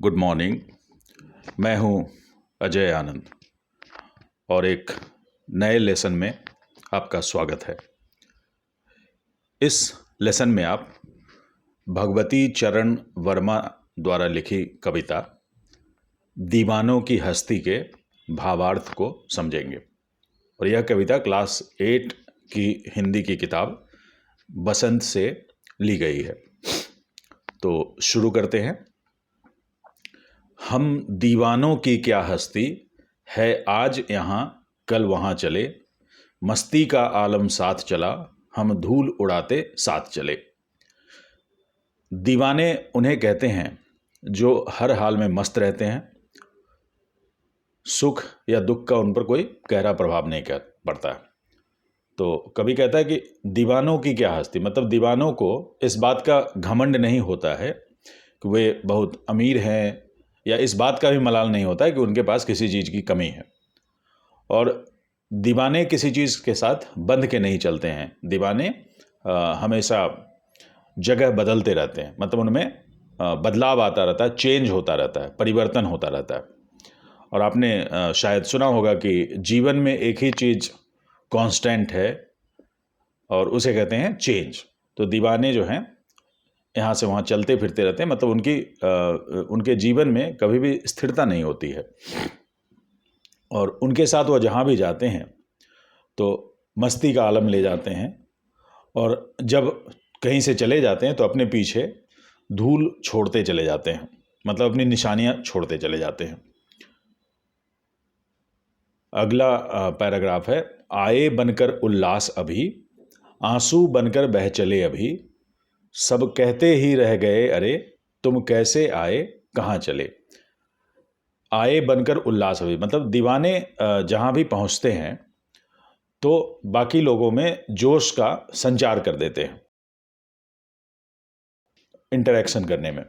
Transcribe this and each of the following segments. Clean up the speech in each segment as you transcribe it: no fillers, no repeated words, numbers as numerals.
Good morning. मैं हूं अजय आनंद और एक नए लेसन में आपका स्वागत है। इस लेसन में आप भगवती चरण वर्मा द्वारा लिखी कविता दीवानों की हस्ती के भावार्थ को समझेंगे। और यह कविता क्लास 8 की हिंदी की किताब बसंत से ली गई है। तो शुरू करते हैं। हम दीवानों की क्या हस्ती है, आज यहाँ कल वहाँ चले, मस्ती का आलम साथ चला, हम धूल उड़ाते साथ चले। दीवाने उन्हें कहते हैं जो हर हाल में मस्त रहते हैं, सुख या दुख का उन पर कोई गहरा प्रभाव नहीं पड़ता है। तो कवि कहता है कि दीवानों की क्या हस्ती, मतलब दीवानों को इस बात का घमंड नहीं होता है कि वे बहुत अमीर हैं, या इस बात का भी मलाल नहीं होता है कि उनके पास किसी चीज़ की कमी है। और दीवाने किसी चीज़ के साथ बंध के नहीं चलते हैं। दीवाने हमेशा जगह बदलते रहते हैं, मतलब उनमें बदलाव आता रहता है, चेंज होता रहता है, परिवर्तन होता रहता है। और आपने शायद सुना होगा कि जीवन में एक ही चीज़ कांस्टेंट है और उसे कहते हैं चेंज। तो दीवाने जो हैं यहाँ से वहाँ चलते फिरते रहते हैं, मतलब उनके जीवन में कभी भी स्थिरता नहीं होती है। और उनके साथ वह जहाँ भी जाते हैं तो मस्ती का आलम ले जाते हैं, और जब कहीं से चले जाते हैं तो अपने पीछे धूल छोड़ते चले जाते हैं, मतलब अपनी निशानियाँ छोड़ते चले जाते हैं। अगला पैराग्राफ है, आए बनकर उल्लास अभी, आंसू बनकर बह चले अभी, सब कहते ही रह गए अरे, तुम कैसे आए कहाँ चले। आए बनकर उल्लास अभी, मतलब दीवाने जहाँ भी पहुँचते हैं तो बाकी लोगों में जोश का संचार कर देते हैं इंटरेक्शन करने में।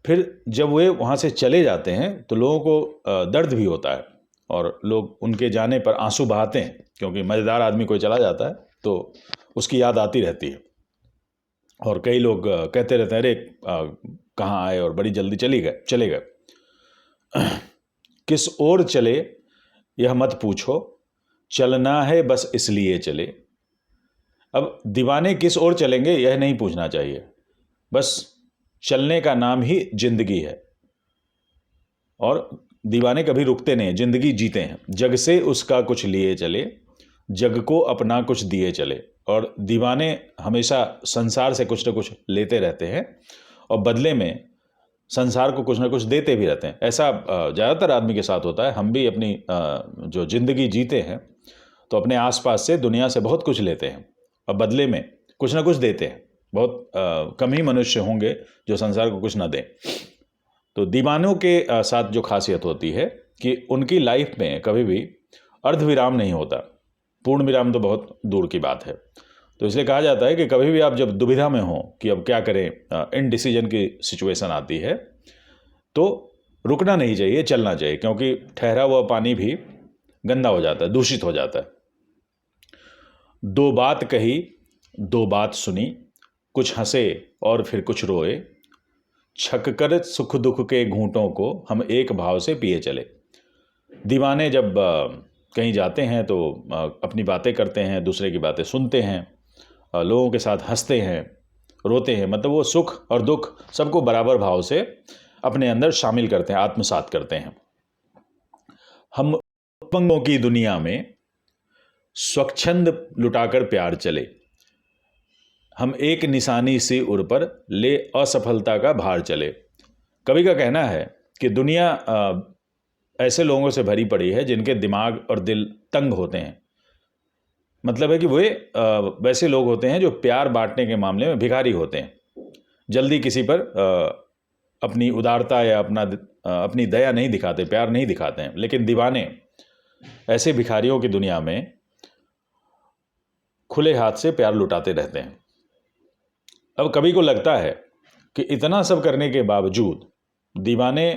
फिर जब वे वहाँ से चले जाते हैं तो लोगों को दर्द भी होता है, और लोग उनके जाने पर आंसू बहाते हैं, क्योंकि मज़ेदार आदमी कोई चला जाता है तो उसकी याद आती रहती है। और कई लोग कहते रहते हैं अरे कहाँ आए और बड़ी जल्दी चले गए। किस ओर चले यह मत पूछो, चलना है बस इसलिए चले। अब दीवाने किस ओर चलेंगे यह नहीं पूछना चाहिए, बस चलने का नाम ही जिंदगी है। और दीवाने कभी रुकते नहीं, जिंदगी जीते हैं। जग से उसका कुछ लिए चले, जग को अपना कुछ दिए चले। और दीवाने हमेशा संसार से कुछ न कुछ लेते रहते हैं और बदले में संसार को कुछ ना कुछ देते भी रहते हैं। ऐसा ज़्यादातर आदमी के साथ होता है। हम भी अपनी जो ज़िंदगी जीते हैं तो अपने आसपास से, दुनिया से बहुत कुछ लेते हैं और बदले में कुछ ना कुछ देते हैं। बहुत कम ही मनुष्य होंगे जो संसार को कुछ ना दें। तो दीवानों के साथ जो खासियत होती है कि उनकी लाइफ में कभी भी अर्धविराम नहीं होता, पूर्ण विराम तो बहुत दूर की बात है। तो इसलिए कहा जाता है कि कभी भी आप जब दुविधा में हो कि अब क्या करें, इनडिसीजन की सिचुएशन आती है, तो रुकना नहीं चाहिए, चलना चाहिए, क्योंकि ठहरा हुआ पानी भी गंदा हो जाता है, दूषित हो जाता है। दो बात कही, दो बात सुनी, कुछ हंसे और फिर कुछ रोए, छक कर सुख दुख के घूंटों को हम एक भाव से पिए चले। दीवाने जब कहीं जाते हैं तो अपनी बातें करते हैं, दूसरे की बातें सुनते हैं, लोगों के साथ हंसते हैं, रोते हैं, मतलब वो सुख और दुख सबको बराबर भाव से अपने अंदर शामिल करते हैं, आत्मसात करते हैं। हम अपंगों की दुनिया में स्वच्छंद लुटाकर प्यार चले, हम एक निशानी से उड़ पर ले असफलता का भार चले। कवि का कहना है कि दुनिया ऐसे लोगों से भरी पड़ी है जिनके दिमाग और दिल तंग होते हैं। मतलब है कि वे वैसे लोग होते हैं जो प्यार बांटने के मामले में भिखारी होते हैं, जल्दी किसी पर अपनी उदारता या अपनी दया नहीं दिखाते, प्यार नहीं दिखाते हैं। लेकिन दीवाने ऐसे भिखारियों की दुनिया में खुले हाथ से प्यार लुटाते रहते हैं। अब कवि को लगता है कि इतना सब करने के बावजूद दीवाने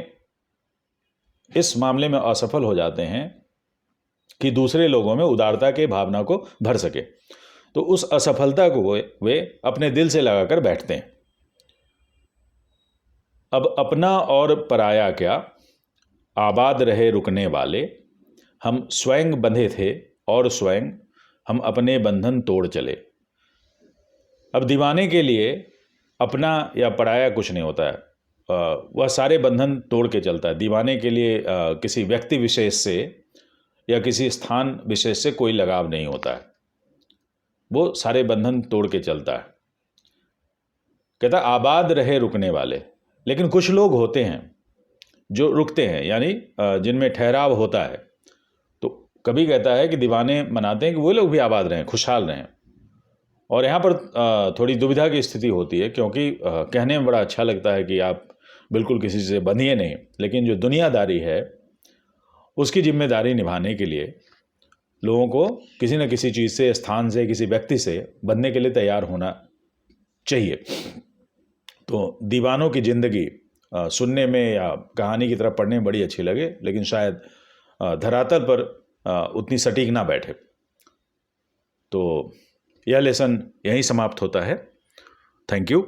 इस मामले में असफल हो जाते हैं कि दूसरे लोगों में उदारता के भावना को भर सके। तो उस असफलता को वे अपने दिल से लगाकर बैठते हैं। अब अपना और पराया क्या, आबाद रहे रुकने वाले, हम स्वयं बंधे थे और स्वयं हम अपने बंधन तोड़ चले। अब दीवाने के लिए अपना या पराया कुछ नहीं होता है, वह सारे बंधन तोड़ के चलता है। दीवाने के लिए किसी व्यक्ति विशेष से या किसी स्थान विशेष से कोई लगाव नहीं होता है, वो सारे बंधन तोड़ के चलता है। कहता आबाद रहे रुकने वाले, लेकिन कुछ लोग होते हैं जो रुकते हैं, यानी जिनमें ठहराव होता है। तो कभी कहता है कि दीवाने मनाते हैं कि वो लोग भी आबाद रहें, खुशहाल रहें। और यहाँ पर थोड़ी दुविधा की स्थिति होती है, क्योंकि कहने में बड़ा अच्छा लगता है कि आप बिल्कुल किसी से बंधिए नहीं, लेकिन जो दुनियादारी है उसकी जिम्मेदारी निभाने के लिए लोगों को किसी न किसी चीज़ से, स्थान से, किसी व्यक्ति से बंधने के लिए तैयार होना चाहिए। तो दीवानों की ज़िंदगी सुनने में या कहानी की तरफ पढ़ने में बड़ी अच्छी लगे, लेकिन शायद धरातल पर उतनी सटीक ना बैठे। तो यह लेसन यहीं समाप्त होता है। Thank you.